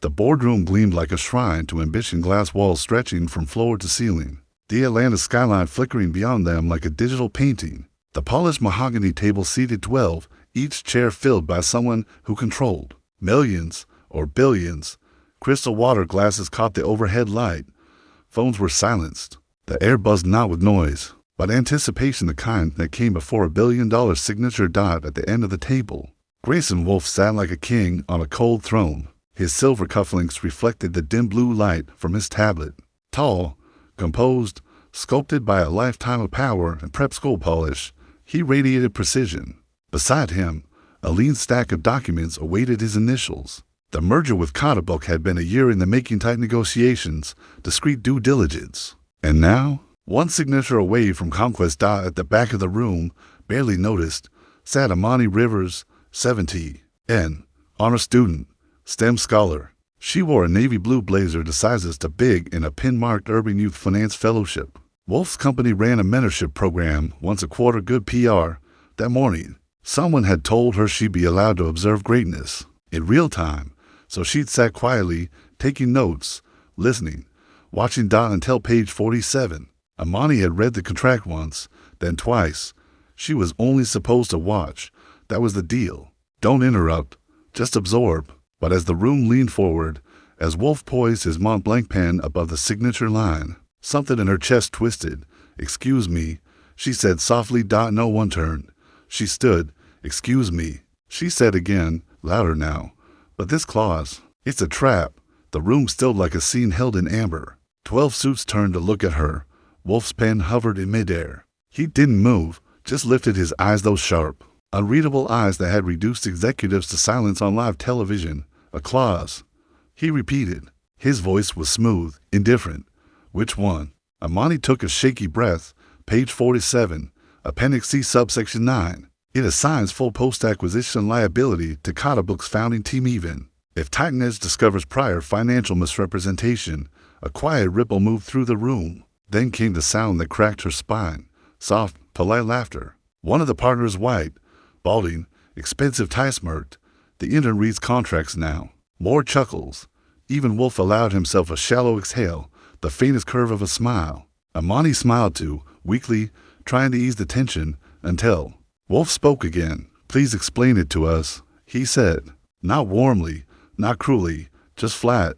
The boardroom gleamed like a shrine to ambition, glass walls stretching from floor to ceiling, the Atlanta skyline flickering beyond them like a digital painting. The polished mahogany table seated 12, each chair filled by someone who controlled millions or billions. Crystal water glasses caught the overhead light. Phones were silenced. The air buzzed not with noise, but anticipation, the kind that came before $1 billion signature dot at the end of the table. Grayson Wolf sat like a king on a cold throne. His silver cufflinks reflected the dim blue light from his tablet. Tall, composed, sculpted by a lifetime of power and prep school polish, he radiated precision. Beside him, a lean stack of documents awaited his initials. The merger with Courtroom had been a year in the making, tight negotiations, discreet due diligence. And now, one signature away from conquest, at the back of the room, barely noticed, sat Imani Rivers, 70, N, honor student, STEM scholar. She wore a navy blue blazer the sizes to big and a pin-marked Urban Youth Finance Fellowship. Wolf's company ran a mentorship program once a quarter. Good PR. That morning, someone had told her she'd be allowed to observe greatness in real time, so she'd sat quietly, taking notes, listening, watching until page 47. Imani had read the contract once, then twice. She was only supposed to watch. That was the deal. Don't interrupt, just absorb. But as the room leaned forward, as Wolf poised his Mont Blanc pen above the signature line, something in her chest twisted. "Excuse me," she said softly. No one turned. She stood. "Excuse me," she said again, louder now. "But this clause, it's a trap." The room stilled like a scene held in amber. 12 suits turned to look at her. Wolf's pen hovered in midair. He didn't move, just lifted his eyes, those sharp, unreadable eyes that had reduced executives to silence on live television. "A clause," he repeated. His voice was smooth, indifferent. "Which one?" Imani took a shaky breath. "Page 47, Appendix C, subsection 9. It assigns full post-acquisition liability to Courtroom's founding team even if Titan Edge discovers prior financial misrepresentation." A quiet ripple moved through the room. Then came the sound that cracked her spine. Soft, polite laughter. One of the partners, white, balding, expensive tie smirked. "The intern reads contracts now." More chuckles. Even Wolf allowed himself a shallow exhale, the faintest curve of a smile. Imani smiled too, weakly, trying to ease the tension, until Wolf spoke again. "Please explain it to us," he said. Not warmly, not cruelly, just flat.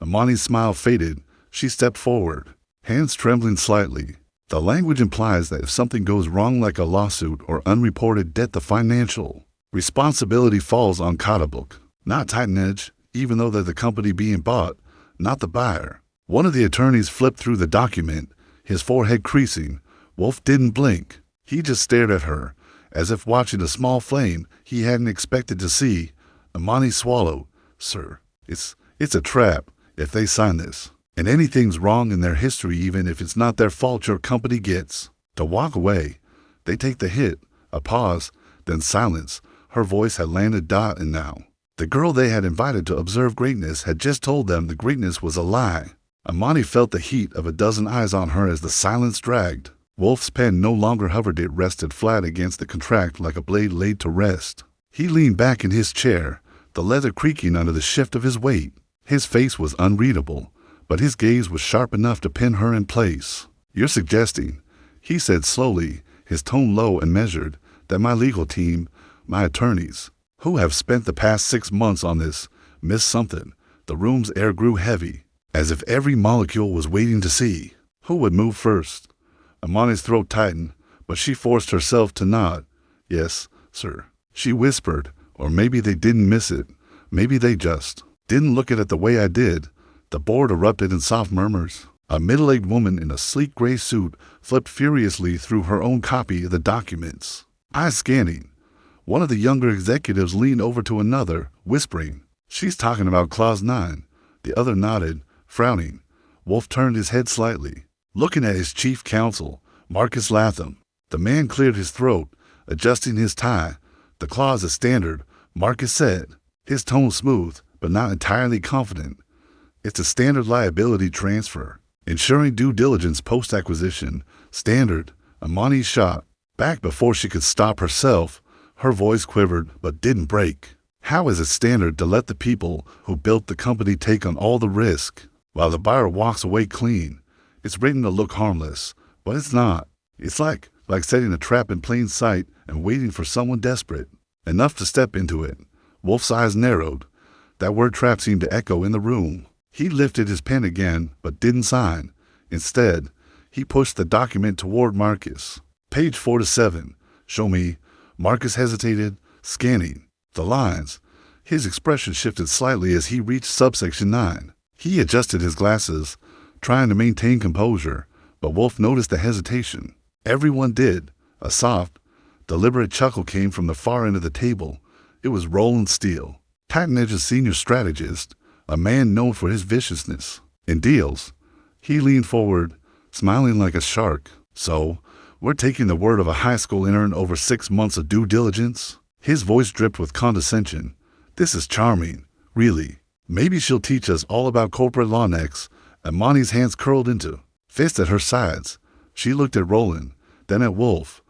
Imani's smile faded. She stepped forward, hands trembling slightly. "The language implies that if something goes wrong, like a lawsuit or unreported debt, the financial responsibility falls on Courtroom, not Titan Edge, even though they're the company being bought, not the buyer." One of the attorneys flipped through the document, his forehead creasing. Wolf didn't blink. He just stared at her, as if watching a small flame he hadn't expected to see. Imani swallowed. "Sir, it's a trap if they sign this. And anything's wrong in their history, even if it's not their fault, your company gets to walk away. They take the hit." A pause, then silence. Her voice had landed. And now, the girl they had invited to observe greatness had just told them the greatness was a lie. Imani felt the heat of a dozen eyes on her as the silence dragged. Wolf's pen no longer hovered. It rested flat against the contract like a blade laid to rest. He leaned back in his chair, the leather creaking under the shift of his weight. His face was unreadable, but his gaze was sharp enough to pin her in place. "You're suggesting," he said slowly, his tone low and measured, "that my legal team, my attorneys, who have spent the past 6 months on this, missed something." The room's air grew heavy, as if every molecule was waiting to see who would move first. Imani's throat tightened, but she forced herself to nod. "Yes, sir," she whispered. "Or maybe they didn't miss it. Maybe they just didn't look at it the way I did." The board erupted in soft murmurs. A middle-aged woman in a sleek gray suit flipped furiously through her own copy of the documents, eyes scanning. One of the younger executives leaned over to another, whispering, "She's talking about Clause 9. The other nodded, frowning. Wolf turned his head slightly, looking at his chief counsel, Marcus Latham. The man cleared his throat, adjusting his tie. "The clause is standard," Marcus said, his tone smooth, but not entirely confident. "It's a standard liability transfer, ensuring due diligence post-acquisition. Standard." Imani shot back before she could stop herself. Her voice quivered but didn't break. How is it standard to let the people who built the company take on all the risk, while the buyer walks away clean? It's written to look harmless, but it's not. It's like setting a trap in plain sight and waiting for someone desperate enough to step into it. Wolf's eyes narrowed. That word trap seemed to echo in the room. He lifted his pen again, but didn't sign. Instead, he pushed the document toward Marcus. Page 4 to 7. Show me. Marcus hesitated, scanning the lines. His expression shifted slightly as he reached subsection 9. He adjusted his glasses, trying to maintain composure, but Wolf noticed the hesitation. Everyone did. A soft, deliberate chuckle came from the far end of the table. It was Roland Steele, Titan Edge's senior strategist, a man known for his viciousness in deals. He leaned forward, smiling like a shark. So, we're taking the word of a high school intern over 6 months of due diligence? His voice dripped with condescension. This is charming, really. Maybe she'll teach us all about corporate law next. Imani's hands curled into fists at her sides. She looked at Roland, then at Wolf.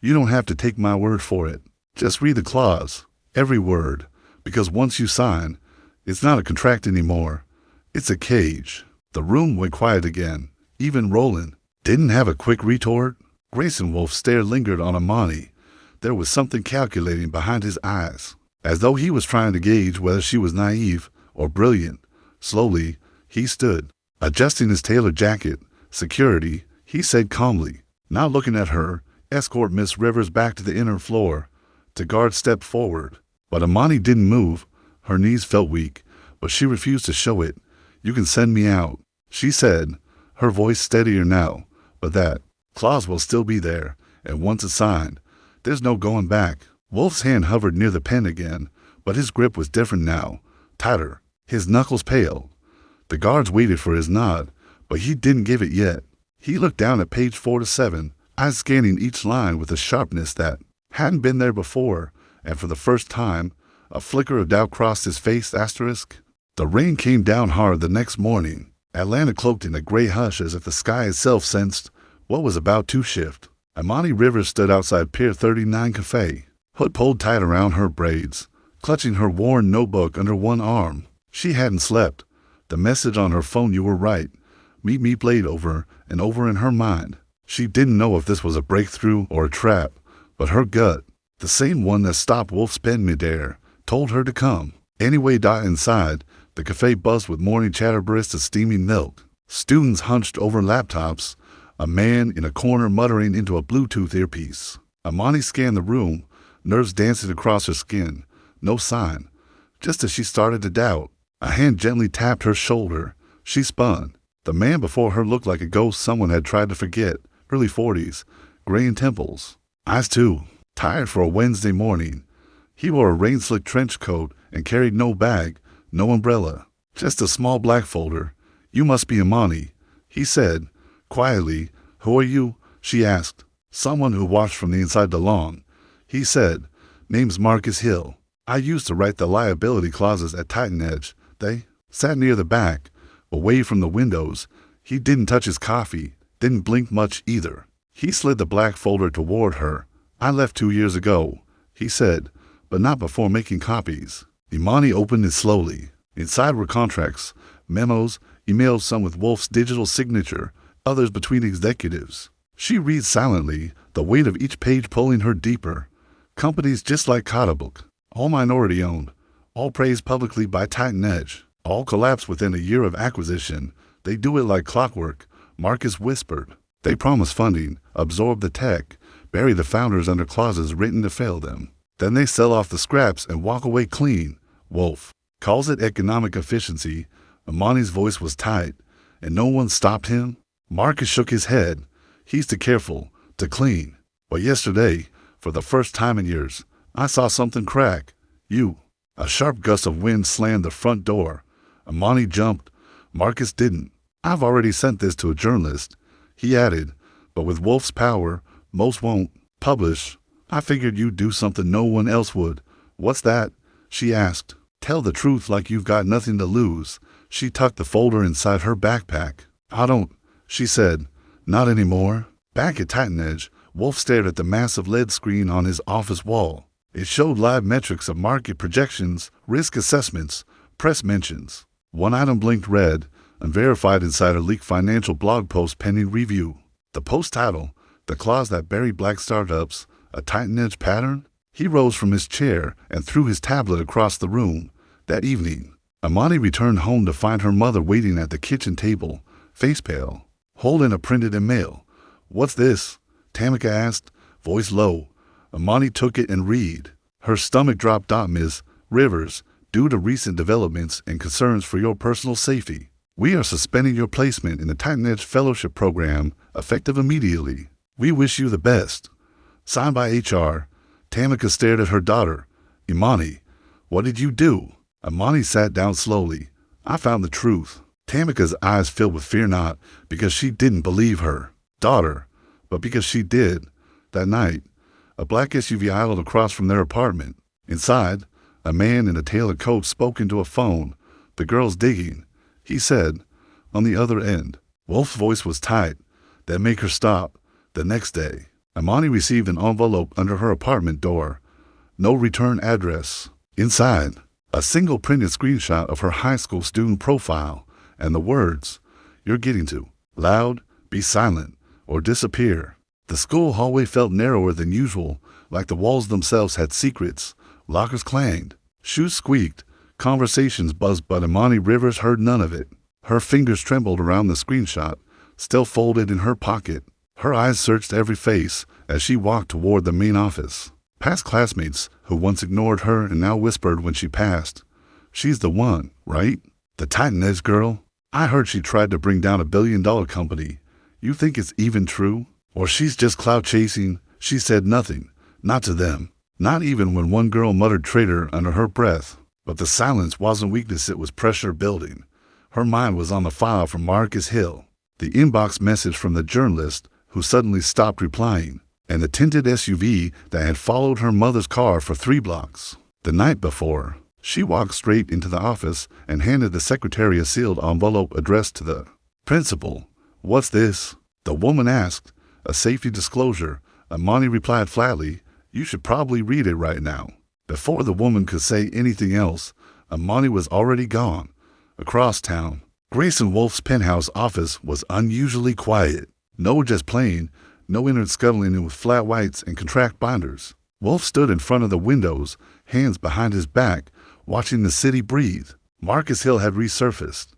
You don't have to take my word for it. Just read the clause, every word, because once you sign, it's not a contract anymore. It's a cage. The room went quiet again. Even Roland didn't have a quick retort. Grayson Wolf's stare lingered on Imani. There was something calculating behind his eyes, as though he was trying to gauge whether she was naive or brilliant. Slowly, he stood, adjusting his tailored jacket. Security, he said calmly. Not looking at her, escort Miss Rivers back to the inner floor. The guard stepped forward, but Imani didn't move. Her knees felt weak, but she refused to show it. You can send me out, she said, her voice steadier now, but that clause will still be there, and once it's signed, there's no going back. Wolf's hand hovered near the pen again, but his grip was different now, tighter, his knuckles pale. The guards waited for his nod, but he didn't give it yet. He looked down at page 4 to 7, eyes scanning each line with a sharpness that hadn't been there before, and for the first time, a flicker of doubt crossed his face. Asterisk. The rain came down hard the next morning. Atlanta cloaked in a gray hush as if the sky itself sensed what was about to shift. Imani Rivers stood outside Pier 39 Cafe, hood pulled tight around her braids, clutching her worn notebook under one arm. She hadn't slept. The message on her phone, "You were right," meet me, played over and over in her mind. She didn't know if this was a breakthrough or a trap, but her gut, the same one that stopped Wolf's pen midair, told her to come. Anyway, inside, the cafe buzzed with morning chatter, baristas steaming milk, students hunched over laptops, a man in a corner muttering into a Bluetooth earpiece. Imani scanned the room, nerves dancing across her skin. No sign. Just as she started to doubt, a hand gently tapped her shoulder. She spun. The man before her looked like a ghost someone had tried to forget. Early 40s, gray in temples. Eyes too, tired for a Wednesday morning. He wore a rain-slicked trench coat and carried no bag, no umbrella, just a small black folder. You must be Imani, he said, quietly. Who are you? She asked. Someone who watched from the inside the lawn. He said, name's Marcus Hill. I used to write the liability clauses at Titan Edge. They sat near the back, away from the windows. He didn't touch his coffee, didn't blink much either. He slid the black folder toward her. I left 2 years ago, he said, but not before making copies. Imani opened it slowly. Inside were contracts, memos, emails, some with Wolf's digital signature, others between executives. She read silently, the weight of each page pulling her deeper. Companies just like Cottabook, all minority-owned, all praised publicly by Titan Edge, all collapsed within a year of acquisition. They do it like clockwork, Marcus whispered. They promise funding, absorb the tech, bury the founders under clauses written to fail them. Then they sell off the scraps and walk away clean. Wolf calls it economic efficiency. Imani's voice was tight, and no one stopped him. Marcus shook his head. He's too careful, too clean. But yesterday, for the first time in years, I saw something crack. A sharp gust of wind slammed the front door. Imani jumped. Marcus didn't. I've already sent this to a journalist, he added, but with Wolf's power, most won't publish. I figured you'd do something no one else would. What's that? She asked. Tell the truth like you've got nothing to lose. She tucked the folder inside her backpack. I don't, she said. Not anymore. Back at Titan Edge, Wolf stared at the massive LED screen on his office wall. It showed live metrics of market projections, risk assessments, press mentions. One item blinked red, unverified insider leak financial blog post pending review. The post title, The Claws That Bury Black Startups, a Titan-Edge Pattern? He rose from his chair and threw his tablet across the room. That evening, Imani returned home to find her mother waiting at the kitchen table, face pale, holding a printed email. "What's this?" Tamika asked, voice low. Imani took it and read. Her stomach dropped. "Ms. Rivers, due to recent developments and concerns for your personal safety, we are suspending your placement in the Titan-Edge Fellowship Program, effective immediately. We wish you the best. Signed by HR." Tamika stared at her daughter. "Imani, what did you do?" Imani sat down slowly. "I found the truth." Tamika's eyes filled with fear, not because she didn't believe her daughter, but because she did. That night, a black SUV idled across from their apartment. Inside, a man in a tailored coat spoke into a phone. "The girl's digging," he said. On the other end, Wolf's voice was tight. "That make her stop." The next day, Imani received an envelope under her apartment door. No return address. Inside, a single printed screenshot of her high school student profile and the words, "You're getting too loud, be silent, or disappear." The school hallway felt narrower than usual, like the walls themselves had secrets. Lockers clanged, shoes squeaked, conversations buzzed, but Imani Rivers heard none of it. Her fingers trembled around the screenshot, still folded in her pocket. Her eyes searched every face as she walked toward the main office. Past classmates who once ignored her and now whispered when she passed, "She's the one, right? The Titan-Edge girl? I heard she tried to bring down $1 billion company. You think it's even true? Or she's just clout chasing?" She said nothing, not to them, not even when one girl muttered traitor under her breath. But the silence wasn't weakness, it was pressure building. Her mind was on the file from Marcus Hill, the inbox message from the journalist who suddenly stopped replying, and the tinted SUV that had followed her mother's car for 3 blocks. The night before, she walked straight into the office and handed the secretary a sealed envelope addressed to the principal. "What's this?" the woman asked. "A safety disclosure," Imani replied flatly. "You should probably read it right now." Before the woman could say anything else, Imani was already gone. Across town, Grayson Wolf's penthouse office was unusually quiet. No just playing, no inward scuttling in with flat whites and contract binders. Wolf stood in front of the windows, hands behind his back, watching the city breathe. Marcus Hill had resurfaced.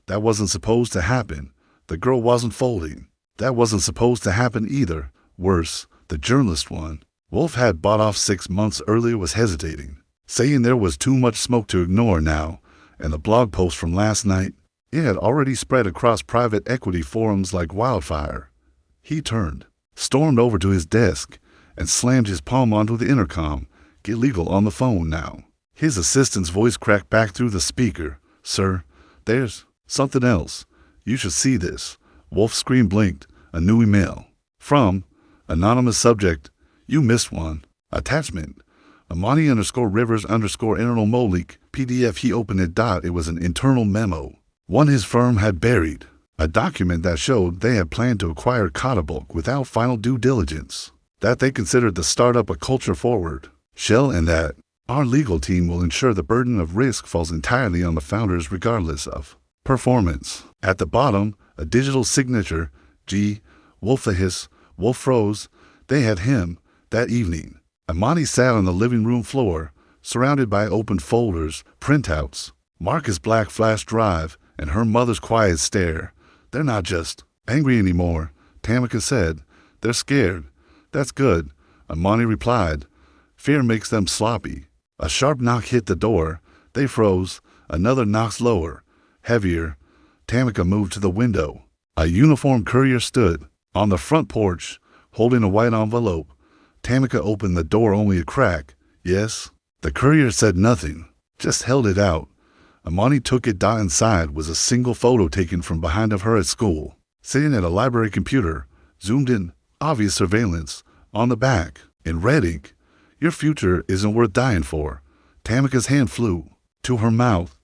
That wasn't supposed to happen. The girl wasn't folding. That wasn't supposed to happen either. Worse, the journalist one. Wolf had bought off 6 months earlier was hesitating, saying there was too much smoke to ignore now, and the blog post from last night, it had already spread across private equity forums like wildfire. He turned, stormed over to his desk, and slammed his palm onto the intercom. "Get legal on the phone now." His assistant's voice cracked back through the speaker. "Sir, there's something else. You should see this." Wolf's screen blinked. A new email. From anonymous subject. "You missed one." Attachment. Imani_Rivers_internal mole leak. PDF. He opened it. It was an internal memo. One his firm had buried. A document that showed they had planned to acquire Cotabulk without final due diligence. That they considered the startup a culture forward shell, and that our legal team will ensure the burden of risk falls entirely on the founders regardless of performance. At the bottom, a digital signature. G. Wolf. The hiss. Wolf froze. They had him. That evening, Imani sat on the living room floor, surrounded by open folders, printouts, Marcus' black flash drive, and her mother's quiet stare. "They're not just angry anymore," Tamika said. "They're scared." "That's good," Imani replied. "Fear makes them sloppy." A sharp knock hit the door. They froze. Another knock lower, heavier. Tamika moved to the window. A uniformed courier stood on the front porch, holding a white envelope. Tamika opened the door only a crack. "Yes?" The courier said nothing, just held it out. Imani took it. Inside was a single photo taken from behind of her at school, sitting at a library computer, zoomed in, obvious surveillance. On the back, in red ink, "Your future isn't worth dying for." Tamika's hand flew to her mouth.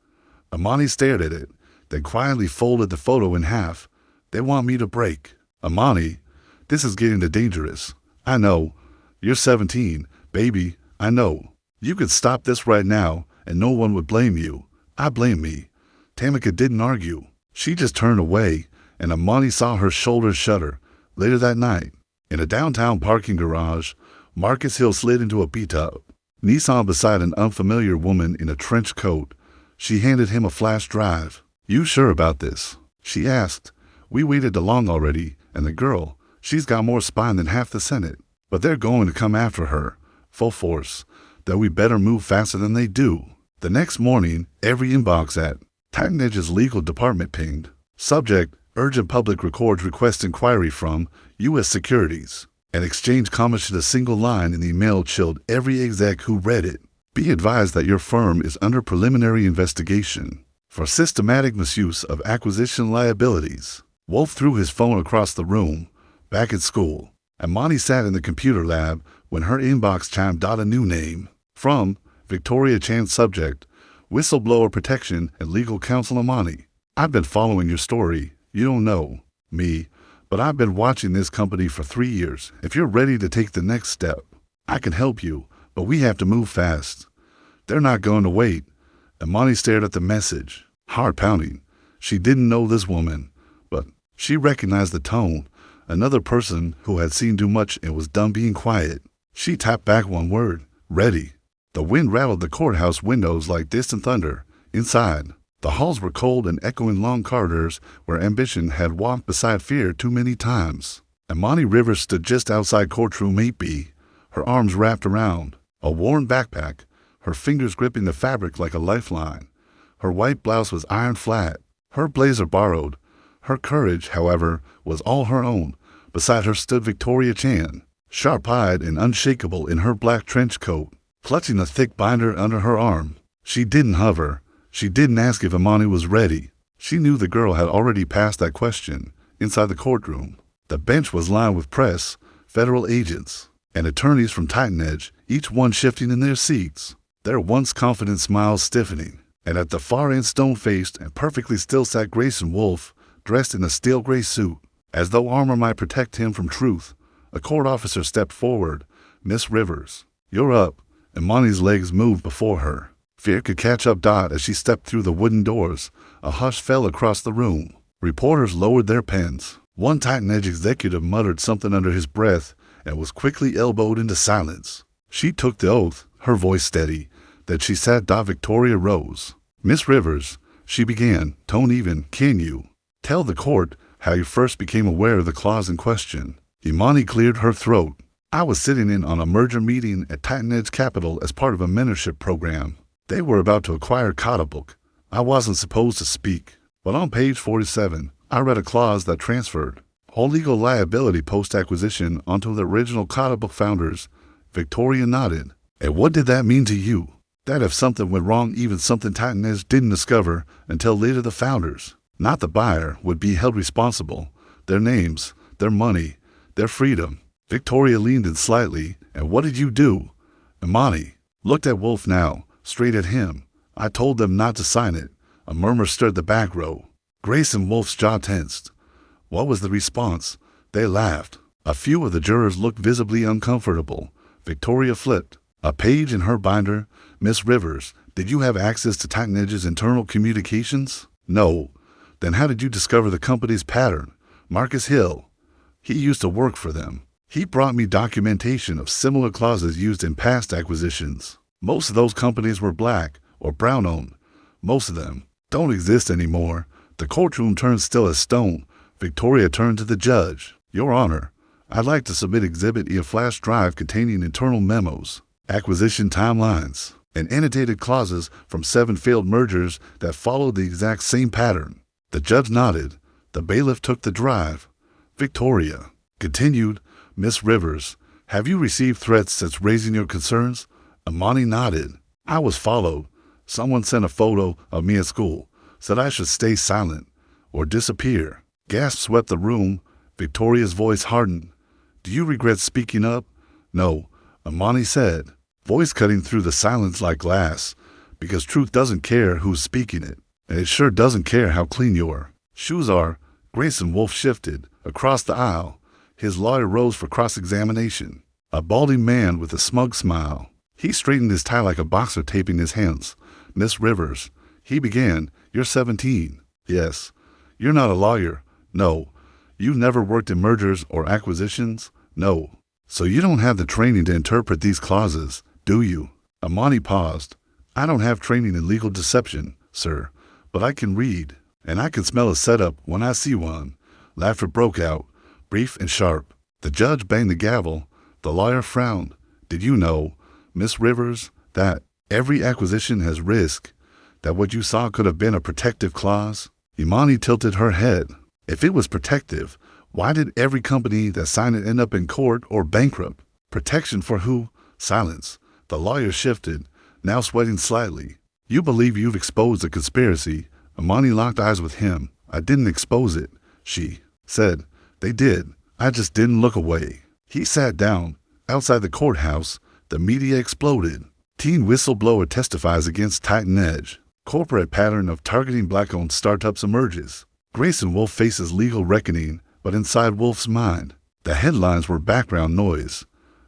Imani stared at it, then quietly folded the photo in half. "They want me to break." "Imani, this is getting too dangerous." "I know. You're 17, baby. I know. You could stop this right now, and no one would blame you. I blame me." Tamika didn't argue. She just turned away, and Imani saw her shoulders shudder. Later that night, in a downtown parking garage, Marcus Hill slid into a beat-up Nissan beside an unfamiliar woman in a trench coat. She handed him a flash drive. "You sure about this?" she asked. "We waited long already, and the girl, she's got more spine than half the Senate. But they're going to come after her, full force, that we better move faster than they do." The next morning, every inbox at Titan Edge's legal department pinged. Subject, urgent public records request inquiry from U.S. Securities. An exchange commented a single line in the email chilled every exec who read it. "Be advised that your firm is under preliminary investigation for systematic misuse of acquisition liabilities." Wolf threw his phone across the room. Back at school, Imani sat in the computer lab when her inbox chimed out a new name. From Victoria Chan. Subject, whistleblower protection and legal counsel Imani. "I've been following your story. You don't know me, but I've been watching this company for 3 years. If you're ready to take the next step, I can help you, but we have to move fast." "They're not going to wait." Imani stared at the message, heart pounding. She didn't know this woman, but she recognized the tone. Another person who had seen too much and was done being quiet. She tapped back one word, "Ready." The wind rattled the courthouse windows like distant thunder. Inside, the halls were cold and echoing long corridors where ambition had walked beside fear too many times. Imani Rivers stood just outside courtroom 8B, her arms wrapped around a worn backpack, her fingers gripping the fabric like a lifeline. Her white blouse was iron flat, her blazer borrowed. Her courage, however, was all her own. Beside her stood Victoria Chan, sharp-eyed and unshakable in her black trench coat, clutching a thick binder under her arm. She didn't hover. She didn't ask if Imani was ready. She knew the girl had already passed that question. Inside the courtroom, the bench was lined with press, federal agents, and attorneys from Titan Edge, each one shifting in their seats, their once confident smiles stiffening. And at the far end, stone-faced and perfectly still sat Grayson Wolf, dressed in a steel gray suit, as though armor might protect him from truth. A court officer stepped forward. "Miss Rivers, you're up." Imani's legs moved before her. Fear could catch up as she stepped through the wooden doors. A hush fell across the room. Reporters lowered their pens. One Titan Edge executive muttered something under his breath and was quickly elbowed into silence. She took the oath, her voice steady, that she sat. Victoria rose. "Miss Rivers," she began, tone even, "can you tell the court how you first became aware of the clause in question?" Imani cleared her throat. "I was sitting in on a merger meeting at Titan Edge Capital as part of a mentorship program. They were about to acquire Book. I wasn't supposed to speak, but on page 47, I read a clause that transferred all legal liability post-acquisition onto the original Book founders." Victoria nodded. "And what did that mean to you?" "That if something went wrong, even something Titan Edge didn't discover until later, the founders, not the buyer, would be held responsible. Their names, their money, their freedom." Victoria leaned in slightly. "And what did you do?" Imani looked at Wolf now, straight at him. "I told them not to sign it." A murmur stirred the back row. Grayson Wolf's jaw tensed. "What was the response?" They laughed. A few of the jurors looked visibly uncomfortable. Victoria flipped a page in her binder. "Miss Rivers, did you have access to Titan Edge's internal communications?" "No." "Then how did you discover the company's pattern?" "Marcus Hill. He used to work for them. He brought me documentation of similar clauses used in past acquisitions. Most of those companies were black or brown-owned. Most of them don't exist anymore." The courtroom turned still as stone. Victoria turned to the judge. "Your Honor, I'd like to submit Exhibit E, a flash drive containing internal memos, acquisition timelines, and annotated clauses from 7 failed mergers that followed the exact same pattern." The judge nodded. The bailiff took the drive. Victoria continued, "Miss Rivers, have you received threats since raising your concerns?" Imani nodded. "I was followed. Someone sent a photo of me at school, said I should stay silent or disappear." Gasps swept the room. Victoria's voice hardened. "Do you regret speaking up?" "No," Imani said, voice cutting through the silence like glass, "because truth doesn't care who's speaking it, and it sure doesn't care how clean your shoes are." Grayson Wolf shifted across the aisle. His lawyer rose for cross-examination, a balding man with a smug smile. He straightened his tie like a boxer taping his hands. Miss Rivers, he began, you're 17. Yes. You're not a lawyer. No. You've never worked in mergers or acquisitions? No. So you don't have the training to interpret these clauses, do you? Imani paused. I don't have training in legal deception, sir, but I can read, and I can smell a setup when I see one. Laughter broke out, brief and sharp. The judge banged the gavel. The lawyer frowned. Did you know, Miss Rivers, that every acquisition has risk? That what you saw could have been a protective clause? Imani tilted her head. If it was protective, why did every company that signed it end up in court or bankrupt? Protection for who? Silence. The lawyer shifted, now sweating slightly. You believe you've exposed a conspiracy. Imani locked eyes with him. I didn't expose it, she said. They did. I just didn't look away. He sat down. Outside the courthouse, the media exploded. Teen whistleblower testifies against Titan Edge. Corporate pattern of targeting black-owned startups emerges. Grayson Wolf faces legal reckoning, but inside Wolf's mind, the headlines were background noise.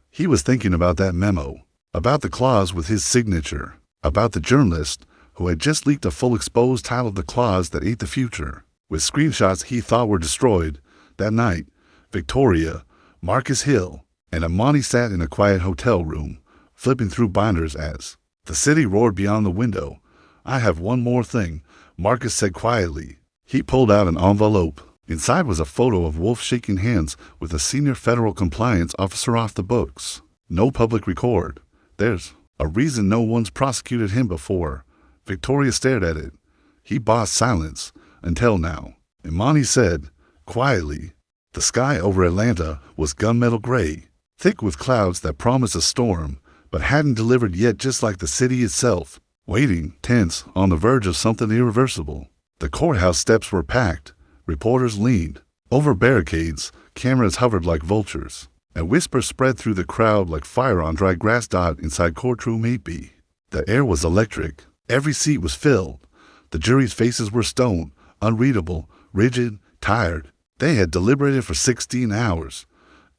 He was thinking about that memo, about the clause with his signature, about the journalist who had just leaked a full exposed title of the clause that ate the future. With screenshots he thought were destroyed, that night, Victoria, Marcus Hill, and Imani sat in a quiet hotel room, flipping through binders as the city roared beyond the window. I have one more thing, Marcus said quietly. He pulled out an envelope. Inside was a photo of Wolf shaking hands with a senior federal compliance officer off the books. No public record. There's a reason no one's prosecuted him before. Victoria stared at it. He bossed silence, until now. Imani said, quietly, the sky over Atlanta was gunmetal gray, thick with clouds that promised a storm, but hadn't delivered yet, just like the city itself, waiting, tense, on the verge of something irreversible. The courthouse steps were packed. Reporters leaned. Over barricades, cameras hovered like vultures. A whisper spread through the crowd like fire on dry grass. Inside courtroom 8B. The air was electric. Every seat was filled. The jury's faces were stone, unreadable, rigid, tired. They had deliberated for 16 hours.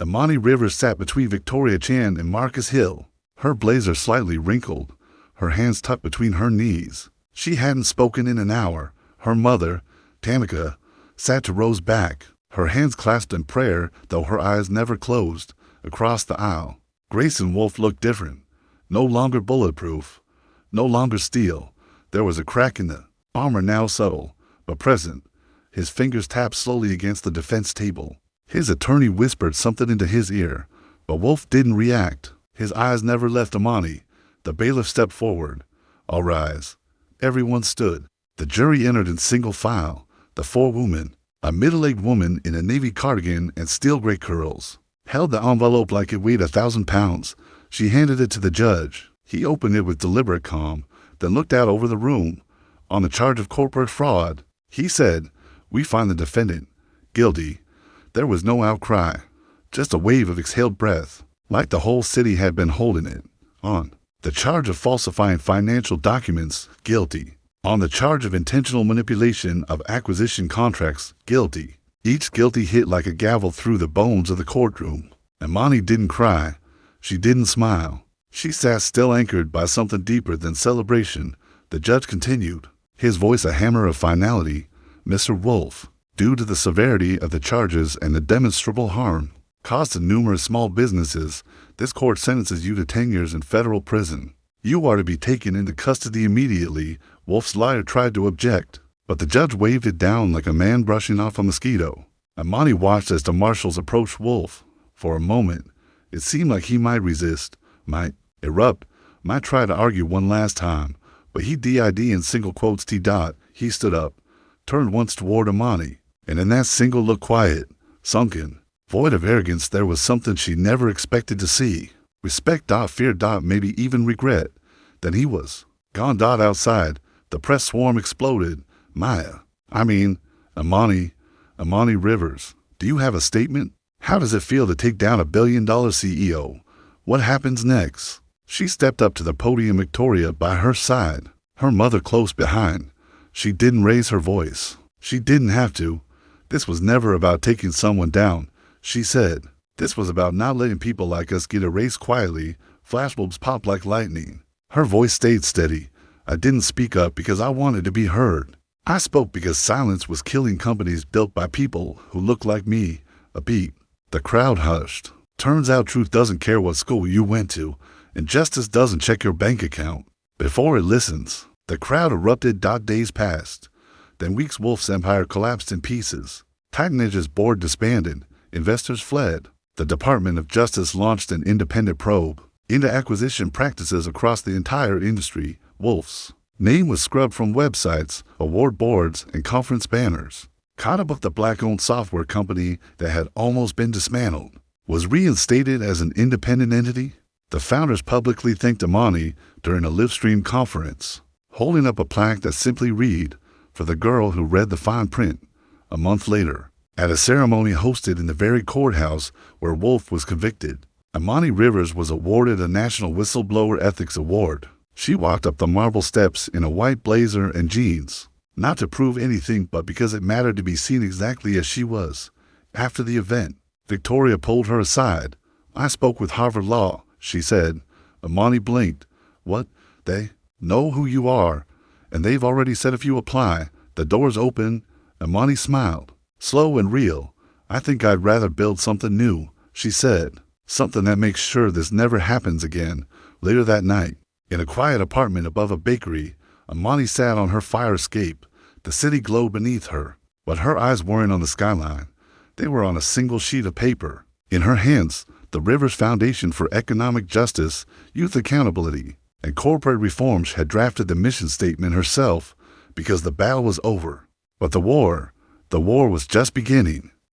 Imani Rivers sat between Victoria Chan and Marcus Hill, her blazer slightly wrinkled, her hands tucked between her knees. She hadn't spoken in an hour. Her mother, Tamika, sat to Rose's back, her hands clasped in prayer, though her eyes never closed, across the aisle. Grayson Wolf looked different. No longer bulletproof. No longer steel. There was a crack in the armor, now subtle, but present. His fingers tapped slowly against the defense table. His attorney whispered something into his ear, but Wolf didn't react. His eyes never left Imani. The bailiff stepped forward. All rise. Everyone stood. The jury entered in single file. The four women, a middle-aged woman in a navy cardigan and steel gray curls, held the envelope like it weighed 1,000 pounds. She handed it to the judge. He opened it with deliberate calm, then looked out over the room. On the charge of corporate fraud, he said, we find the defendant guilty. There was no outcry, just a wave of exhaled breath, like the whole city had been holding it. On the charge of falsifying financial documents, guilty. On the charge of intentional manipulation of acquisition contracts, guilty. Each guilty hit like a gavel through the bones of the courtroom. Imani didn't cry. She didn't smile. She sat still, anchored by something deeper than celebration. The judge continued, his voice a hammer of finality. Mr. Wolf, due to the severity of the charges and the demonstrable harm caused to numerous small businesses, this court sentences you to 10 years in federal prison. You are to be taken into custody immediately. Wolf's lawyer tried to object, but the judge waved it down like a man brushing off a mosquito. Imani watched as the marshals approached Wolf. For a moment, it seemed like he might resist, might erupt, might try to argue one last time, but he did in single quotes T. He stood up, turned once toward Imani, and in that single look, quiet, sunken, void of arrogance, there was something she never expected to see. Respect, fear, maybe even regret. Then he was gone. Outside, the press swarm exploded. Imani Rivers, do you have a statement? How does it feel to take down $1 billion CEO? What happens next? She stepped up to the podium, Victoria by her side, her mother close behind. She didn't raise her voice. She didn't have to. This was never about taking someone down, she said. This was about not letting people like us get erased quietly Flashbulbs popped like lightning. Her voice stayed steady. I didn't speak up because I wanted to be heard. I spoke because silence was killing companies built by people who looked like me. A beat. The crowd hushed. Turns out truth doesn't care what school you went to, and justice doesn't check your bank account before it listens. The crowd erupted. Days passed. Then weeks Wolf's empire collapsed in pieces. Titan Edge's board disbanded. Investors fled. The Department of Justice launched an independent probe into acquisition practices across the entire industry. Wolf's name was scrubbed from websites, award boards, and conference banners. Caught the black-owned software company that had almost been dismantled was reinstated as an independent entity. The founders publicly thanked Imani during a live-stream conference, holding up a plaque that simply read, "For the girl who read the fine print." A month later, at a ceremony hosted in the very courthouse where Wolf was convicted, Imani Rivers was awarded a National Whistleblower Ethics Award. She walked up the marble steps in a white blazer and jeans, not to prove anything but because it mattered to be seen exactly as she was. After the event, Victoria pulled her aside. "I spoke with Harvard Law," she said. Imani blinked. "What? They know who you are, and they've already said if you apply, the door's open." Imani smiled, slow and real. "I think I'd rather build something new," she said. "Something that makes sure this never happens again." Later that night, in a quiet apartment above a bakery, Imani sat on her fire escape. The city glowed beneath her, but her eyes weren't on the skyline. They were on a single sheet of paper. In her hands, the Rivers Foundation for Economic Justice, Youth Accountability, and Corporate Reforms had drafted the mission statement herself because the battle was over. But the war was just beginning.